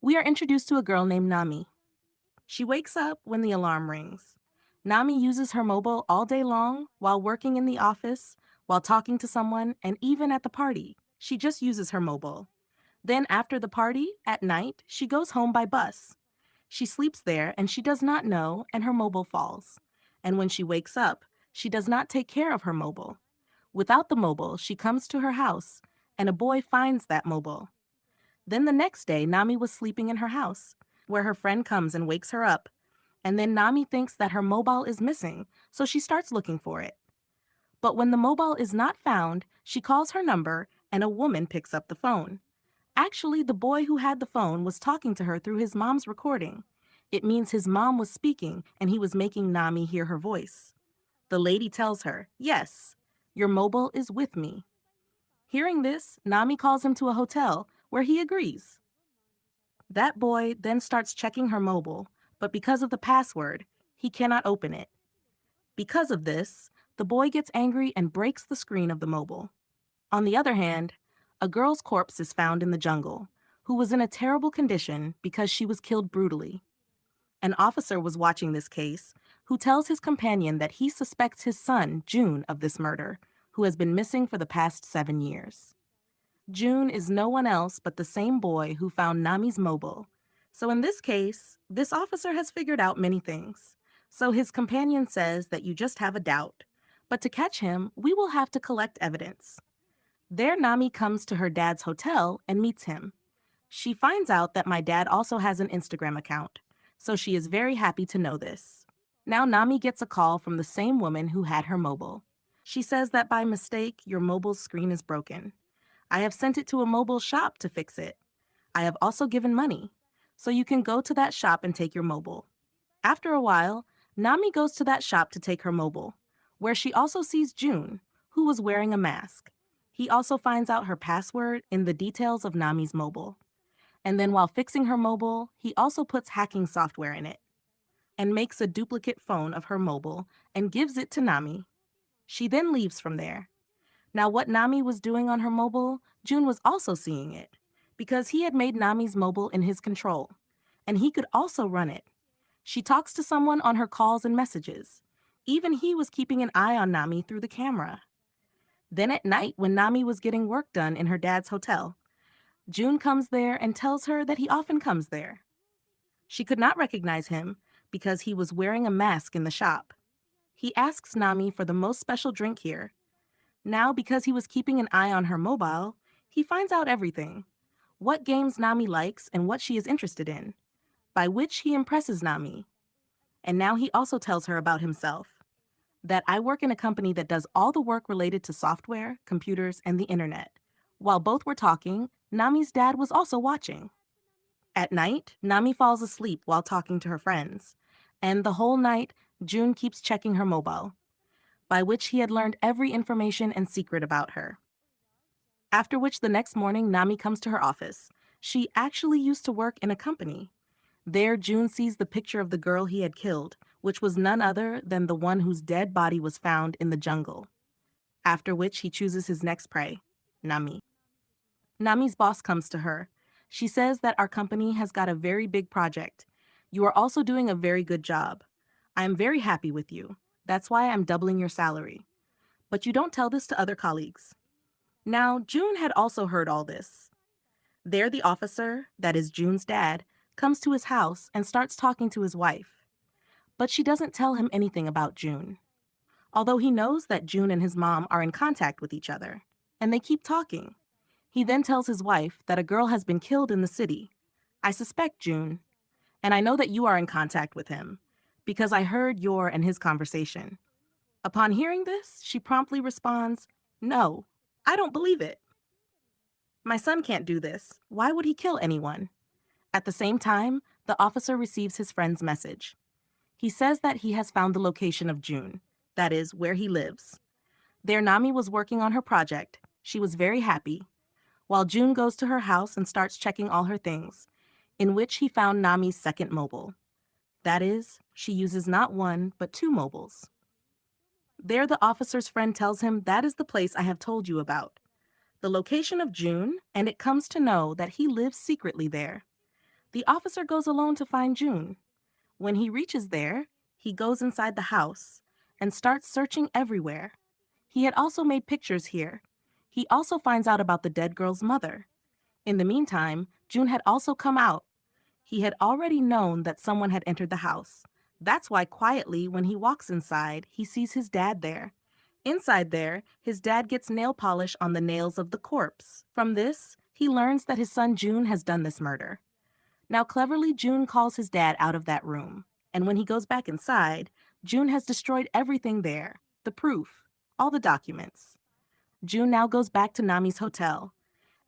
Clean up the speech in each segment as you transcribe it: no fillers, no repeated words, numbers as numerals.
we are introduced to a girl named Nami. She wakes up when the alarm rings. Nami uses her mobile all day long while working in the office, while talking to someone, and even at the party. She just uses her mobile. Then, after the party, at night, she goes home by bus. She sleeps there and she does not know, and her mobile falls. And when she wakes up, she does not take care of her mobile. Without the mobile, she comes to her house, and a boy finds that mobile. Then the next day, Nami was sleeping in her house, where her friend comes and wakes her up. And then Nami thinks that her mobile is missing, so she starts looking for it. But when the mobile is not found, she calls her number and a woman picks up the phone. Actually, the boy who had the phone was talking to her through his mom's recording. It means his mom was speaking and he was making Nami hear her voice. The lady tells her, "Yes, your mobile is with me." Hearing this, Nami calls him to a hotel where he agrees. That boy then starts checking her mobile, but because of the password, he cannot open it. Because of this, the boy gets angry and breaks the screen of the mobile. On the other hand, a girl's corpse is found in the jungle, who was in a terrible condition because she was killed brutally. An officer was watching this case, who tells his companion that he suspects his son, June, of this murder, who has been missing for the past 7 years. June is no one else but the same boy who found Nami's mobile. So in this case, this officer has figured out many things. So his companion says that you just have a doubt. But to catch him, we will have to collect evidence. There, Nami comes to her dad's hotel and meets him. She finds out that my dad also has an Instagram account, so she is very happy to know this. Now Nami gets a call from the same woman who had her mobile. She says that by mistake, your mobile screen is broken. I have sent it to a mobile shop to fix it. I have also given money, so you can go to that shop and take your mobile. After a while, Nami goes to that shop to take her mobile, where she also sees June, who was wearing a mask. He also finds out her password in the details of Nami's mobile. And then while fixing her mobile, he also puts hacking software in it and makes a duplicate phone of her mobile and gives it to Nami. She then leaves from there. Now, what Nami was doing on her mobile, June was also seeing it because he had made Nami's mobile in his control, and he could also run it. She talks to someone on her calls and messages. Even he was keeping an eye on Nami through the camera. Then at night, when Nami was getting work done in her dad's hotel, June comes there and tells her that he often comes there. She could not recognize him because he was wearing a mask in the shop. He asks Nami for the most special drink here. Now, because he was keeping an eye on her mobile, he finds out everything. What games Nami likes and what she is interested in, by which he impresses Nami. And now he also tells her about himself. That I work in a company that does all the work related to software, computers, and the internet. While both were talking, Nami's dad was also watching. At night, Nami falls asleep while talking to her friends. And the whole night, June keeps checking her mobile, by which he had learned every information and secret about her. After which the next morning, Nami comes to her office. She actually used to work in a company. There, June sees the picture of the girl he had killed, which was none other than the one whose dead body was found in the jungle. After which he chooses his next prey, Nami. Nami's boss comes to her. She says that our company has got a very big project. You are also doing a very good job. I am very happy with you. That's why I'm doubling your salary. But you don't tell this to other colleagues. Now, June had also heard all this. There, the officer, that is June's dad, comes to his house and starts talking to his wife. But she doesn't tell him anything about June, although he knows that June and his mom are in contact with each other, and they keep talking. He then tells his wife that a girl has been killed in the city. I suspect June, and I know that you are in contact with him, because I heard your and his conversation. Upon hearing this, she promptly responds, "No, I don't believe it. My son can't do this. Why would he kill anyone?" At the same time, the officer receives his friend's message. He says that he has found the location of June, that is, where he lives. There, Nami was working on her project. She was very happy, while June goes to her house and starts checking all her things, in which he found Nami's second mobile. That is, she uses not one, but two mobiles. There, the officer's friend tells him that is the place I have told you about, the location of June, and it comes to know that he lives secretly there. The officer goes alone to find June. When he reaches there, he goes inside the house and starts searching everywhere. He had also made pictures here. He also finds out about the dead girl's mother. In the meantime, June had also come out. He had already known that someone had entered the house. That's why quietly, when he walks inside, he sees his dad there. Inside there, his dad gets nail polish on the nails of the corpse. From this, he learns that his son June has done this murder. Now, cleverly, June calls his dad out of that room. And when he goes back inside, June has destroyed everything there, the proof, all the documents. June now goes back to Nami's hotel.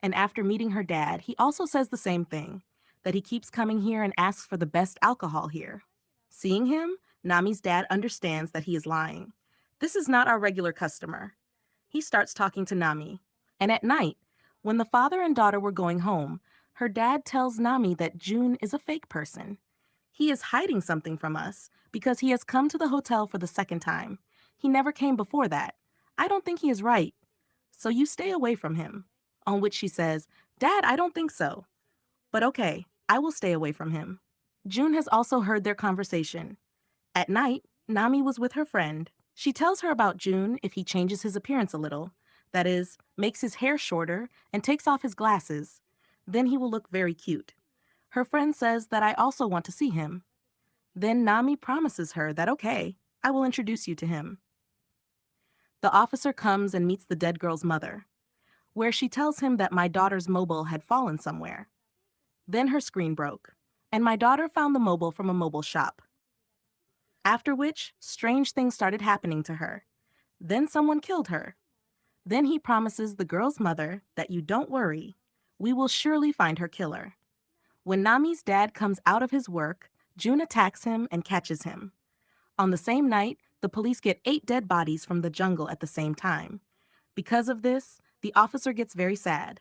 And after meeting her dad, he also says the same thing, that he keeps coming here and asks for the best alcohol here. Seeing him, Nami's dad understands that he is lying. This is not our regular customer. He starts talking to Nami. And at night, when the father and daughter were going home, her dad tells Nami that June is a fake person. He is hiding something from us because he has come to the hotel for the second time. He never came before that. I don't think he is right. So you stay away from him. On which she says, Dad, I don't think so. But okay, I will stay away from him. June has also heard their conversation. At night, Nami was with her friend. She tells her about June if he changes his appearance a little. That is, makes his hair shorter and takes off his glasses. Then he will look very cute. Her friend says that I also want to see him. Then Nami promises her that okay, I will introduce you to him. The officer comes and meets the dead girl's mother, where she tells him that my daughter's mobile had fallen somewhere. Then her screen broke, and my daughter found the mobile from a mobile shop. After which, strange things started happening to her. Then someone killed her. Then he promises the girl's mother that you don't worry, we will surely find her killer. When Nami's dad comes out of his work, June attacks him and catches him. On the same night, the police get 8 dead bodies from the jungle at the same time. Because of this, the officer gets very sad.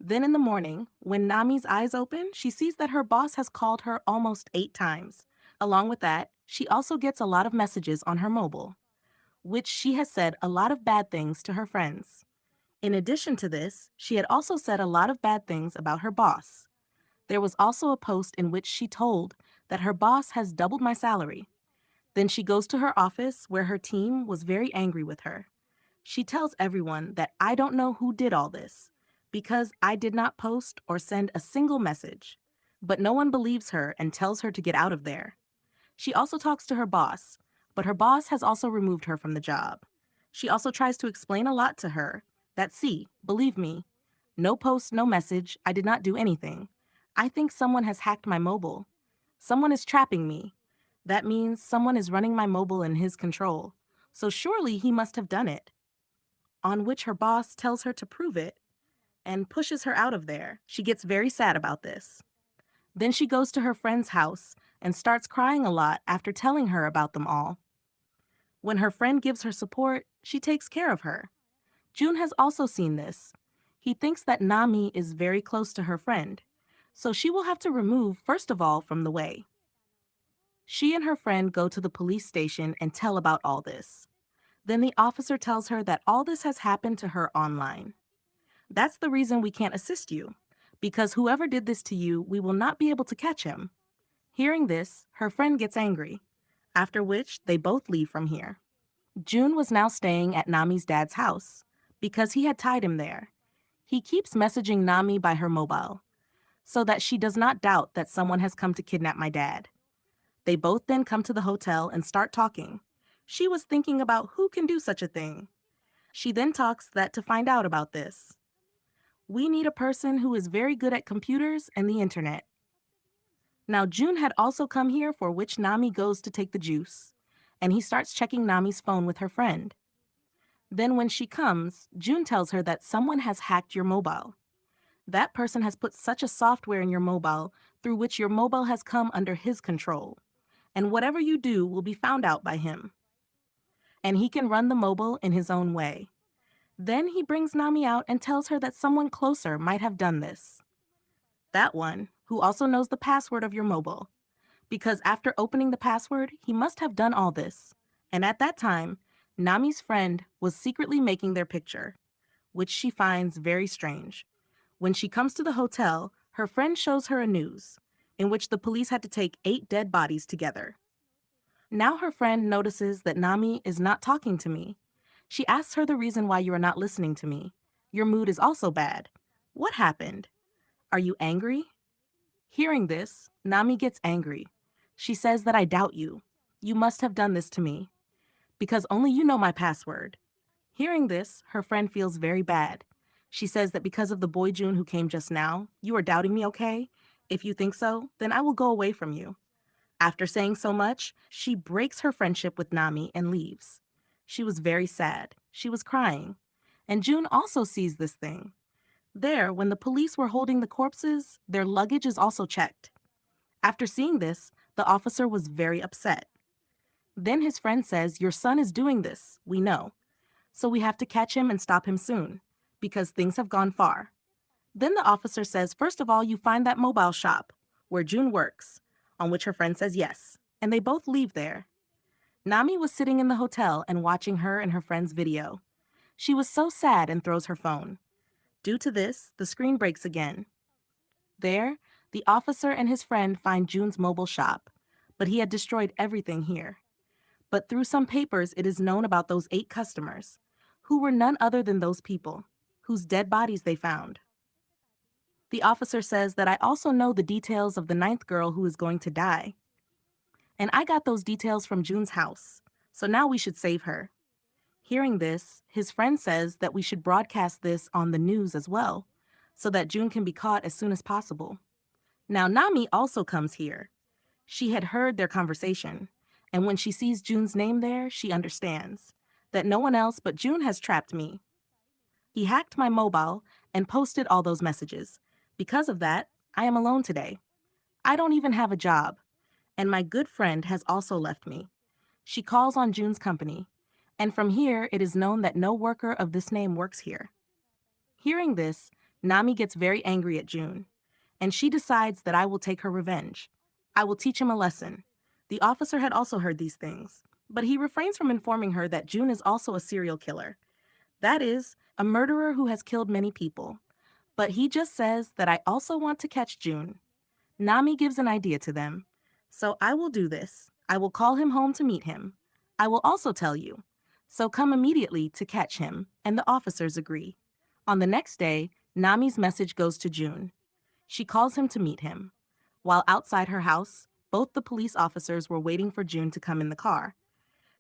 Then in the morning, when Nami's eyes open, she sees that her boss has called her almost 8 times. Along with that, she also gets a lot of messages on her mobile, which she has said a lot of bad things to her friends. In addition to this, she had also said a lot of bad things about her boss. There was also a post in which she told that her boss has doubled my salary. Then she goes to her office where her team was very angry with her. She tells everyone that I don't know who did all this, because I did not post or send a single message. But no one believes her and tells her to get out of there. She also talks to her boss, but her boss has also removed her from the job. She also tries to explain a lot to her that, see, believe me, no post, no message, I did not do anything. I think someone has hacked my mobile. Someone is trapping me. That means someone is running my mobile in his control. So surely he must have done it. On which her boss tells her to prove it and pushes her out of there. She gets very sad about this. Then she goes to her friend's house and starts crying a lot after telling her about them all. When her friend gives her support, she takes care of her. June has also seen this. He thinks that Nami is very close to her friend, so she will have to remove first of all from the way. She and her friend go to the police station and tell about all this. Then the officer tells her that all this has happened to her online. That's the reason we can't assist you, because whoever did this to you, we will not be able to catch him. Hearing this, her friend gets angry, after which they both leave from here. June was now staying at Nami's dad's house, because he had tied him there. He keeps messaging Nami by her mobile, so that she does not doubt that someone has come to kidnap my dad. They both then come to the hotel and start talking. She was thinking about who can do such a thing. She then talks that to find out about this, we need a person who is very good at computers and the internet. Now June had also come here, for which Nami goes to take the juice, and he starts checking Nami's phone with her friend. Then when she comes, June tells her that someone has hacked your mobile. That person has put such a software in your mobile through which your mobile has come under his control, and whatever you do will be found out by him. And he can run the mobile in his own way. Then he brings Nami out and tells her that someone closer might have done this. That one, who also knows the password of your mobile. Because after opening the password, he must have done all this. And at that time, Nami's friend was secretly making their picture, which she finds very strange. When she comes to the hotel, her friend shows her a news. in which the police had to take 8 dead bodies together. Now her friend notices that Nami is not talking to me. She asks her the reason why you are not listening to me. Your mood is also bad. What happened? Are you angry? Hearing this, Nami gets angry. She says that I doubt you. You must have done this to me. Because only you know my password. Hearing this, her friend feels very bad. She says that because of the boy June who came just now, you are doubting me, okay? If you think so, then I will go away from you. After saying so much, she breaks her friendship with Nami and leaves. She was very sad. She was crying. And June also sees this thing. There, when the police were holding the corpses, their luggage is also checked. After seeing this, the officer was very upset. Then his friend says, "Your son is doing this, we know. So we have to catch him and stop him soon, because things have gone far." Then the officer says, "First of all, you find that mobile shop where June works," on which her friend says yes, and they both leave there. Nami was sitting in the hotel and watching her and her friend's video. She was so sad and throws her phone. Due to this, the screen breaks again. There, the officer and his friend find June's mobile shop, but he had destroyed everything here. But through some papers, it is known about those 8 customers, who were none other than those people, whose dead bodies they found. The officer says that I also know the details of the 9th girl who is going to die. And I got those details from June's house, so now we should save her. Hearing this, his friend says that we should broadcast this on the news as well, so that June can be caught as soon as possible. Now Nami also comes here. She had heard their conversation, and when she sees June's name there, she understands that no one else but June has trapped me. He hacked my mobile and posted all those messages. Because of that, I am alone today. I don't even have a job, and my good friend has also left me. She calls on June's company, and from here it is known that no worker of this name works here. Hearing this, Nami gets very angry at June, and she decides that I will take her revenge. I will teach him a lesson. The officer had also heard these things, but he refrains from informing her that June is also a serial killer. That is, a murderer who has killed many people. But he just says that I also want to catch June. Nami gives an idea to them. So I will do this. I will call him home to meet him. I will also tell you. So come immediately to catch him, and the officers agree. On the next day, Nami's message goes to June. She calls him to meet him. While outside her house, both the police officers were waiting for June to come in the car.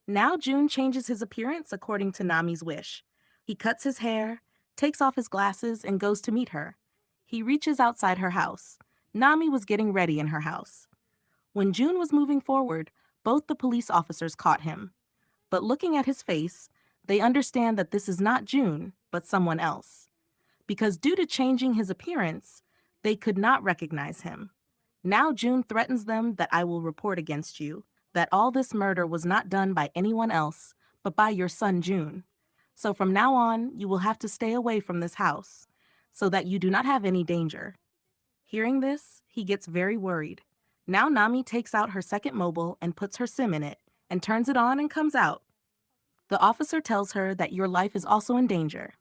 Now June changes his appearance according to Nami's wish. He cuts his hair, takes off his glasses, and goes to meet her. He reaches outside her house. Nami was getting ready in her house. When June was moving forward, both the police officers caught him. But looking at his face, they understand that this is not June, but someone else. Because due to changing his appearance, they could not recognize him. Now June threatens them that I will report against you, that all this murder was not done by anyone else, but by your son June. So from now on, you will have to stay away from this house, so that you do not have any danger. Hearing this, he gets very worried. Now Nami takes out her second mobile and puts her SIM in it, and turns it on and comes out. The officer tells her that your life is also in danger.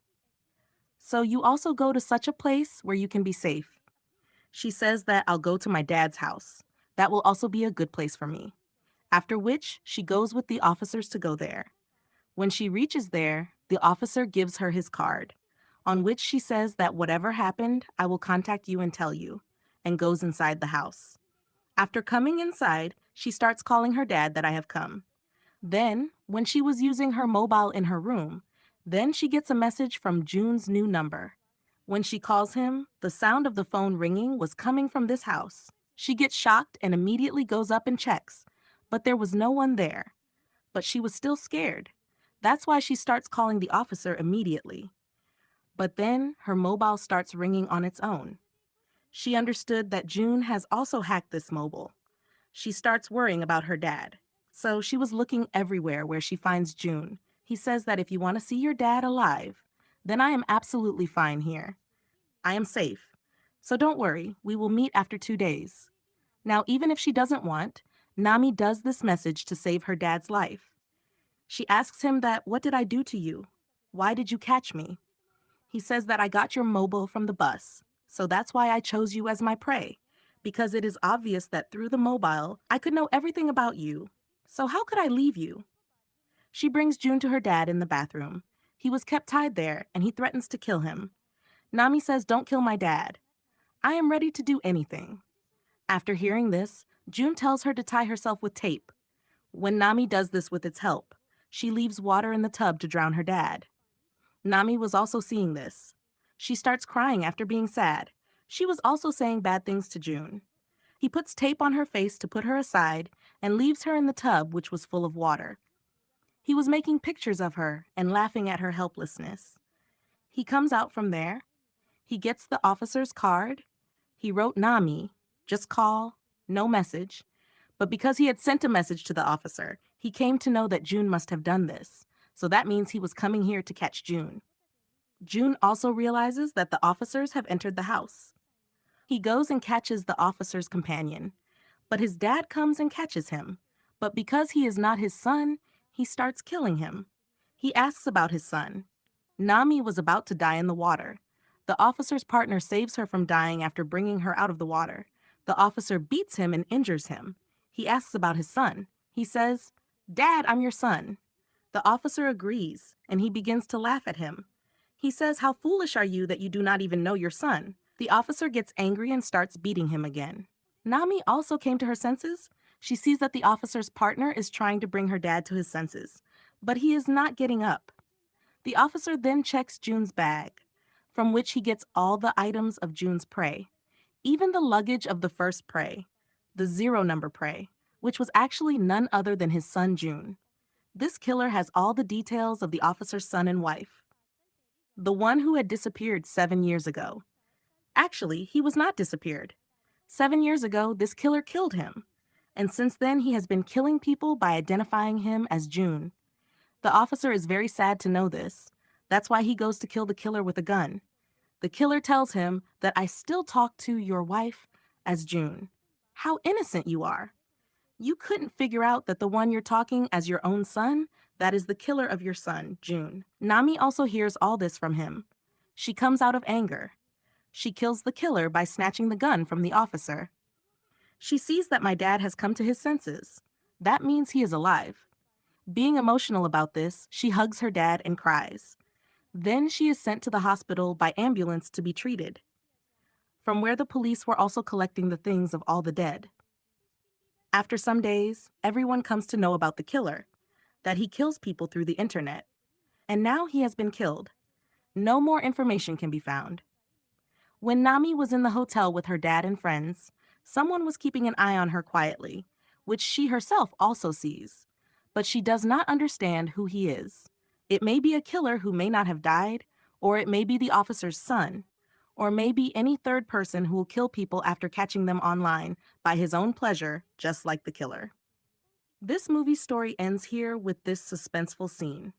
So you also go to such a place where you can be safe. She says that I'll go to my dad's house. That will also be a good place for me. After which, she goes with the officers to go there. When she reaches there, the officer gives her his card, on which she says that whatever happened, I will contact you and tell you, and goes inside the house. After coming inside, she starts calling her dad that I have come. Then, when she was using her mobile in her room, then she gets a message from June's new number. When she calls him, the sound of the phone ringing was coming from this house. She gets shocked and immediately goes up and checks, but there was no one there. But she was still scared. That's why she starts calling the officer immediately. But then her mobile starts ringing on its own. She understood that June has also hacked this mobile. She starts worrying about her dad. So she was looking everywhere where she finds June. He says that if you want to see your dad alive, then I am absolutely fine here. I am safe. So don't worry, we will meet after 2 days. Now, even if she doesn't want, Nami does this message to save her dad's life. She asks him that, what did I do to you? Why did you catch me? He says that I got your mobile from the bus, so that's why I chose you as my prey, because it is obvious that through the mobile, I could know everything about you. So how could I leave you? She brings June to her dad in the bathroom. He was kept tied there, and he threatens to kill him. Nami says, "Don't kill my dad. I am ready to do anything." After hearing this, June tells her to tie herself with tape. When Nami does this with its help, she leaves water in the tub to drown her dad. Nami was also seeing this. She starts crying after being sad. She was also saying bad things to June. He puts tape on her face to put her aside and leaves her in the tub, which was full of water. He was making pictures of her and laughing at her helplessness. He comes out from there. He gets the officer's card. He wrote Nami, just call, no message. But because he had sent a message to the officer, he came to know that June must have done this. So that means he was coming here to catch June. June also realizes that the officers have entered the house. He goes and catches the officer's companion, but his dad comes and catches him. But because he is not his son, he starts killing him. He asks about his son. Nami was about to die in the water. The officer's partner saves her from dying after bringing her out of the water. The officer beats him and injures him. He asks about his son. He says, "Dad, I'm your son." The officer agrees, and he begins to laugh at him. He says, "How foolish are you that you do not even know your son?" The officer gets angry and starts beating him again. Nami also came to her senses. She sees that the officer's partner is trying to bring her dad to his senses, but he is not getting up. The officer then checks June's bag, from which he gets all the items of June's prey, even the luggage of the first prey, the 0 number prey, which was actually none other than his son June. This killer has all the details of the officer's son and wife, the one who had disappeared 7 years ago. Actually, he was not disappeared. 7 years ago, this killer killed him, and since then he has been killing people by identifying him as June. The officer is very sad to know this. That's why he goes to kill the killer with a gun. The killer tells him that I still talk to your wife as June. How innocent you are. You couldn't figure out that the one you're talking as your own son, that is the killer of your son, June. Nami also hears all this from him. She comes out of anger. She kills the killer by snatching the gun from the officer. She sees that my dad has come to his senses. That means he is alive. Being emotional about this, she hugs her dad and cries. Then she is sent to the hospital by ambulance to be treated, from where the police were also collecting the things of all the dead. After some days, everyone comes to know about the killer, that he kills people through the internet. And now he has been killed. No more information can be found. When Nami was in the hotel with her dad and friends, someone was keeping an eye on her quietly, which she herself also sees. But she does not understand who he is. It may be a killer who may not have died, or it may be the officer's son, or maybe any third person who will kill people after catching them online by his own pleasure, just like the killer. This movie story ends here with this suspenseful scene.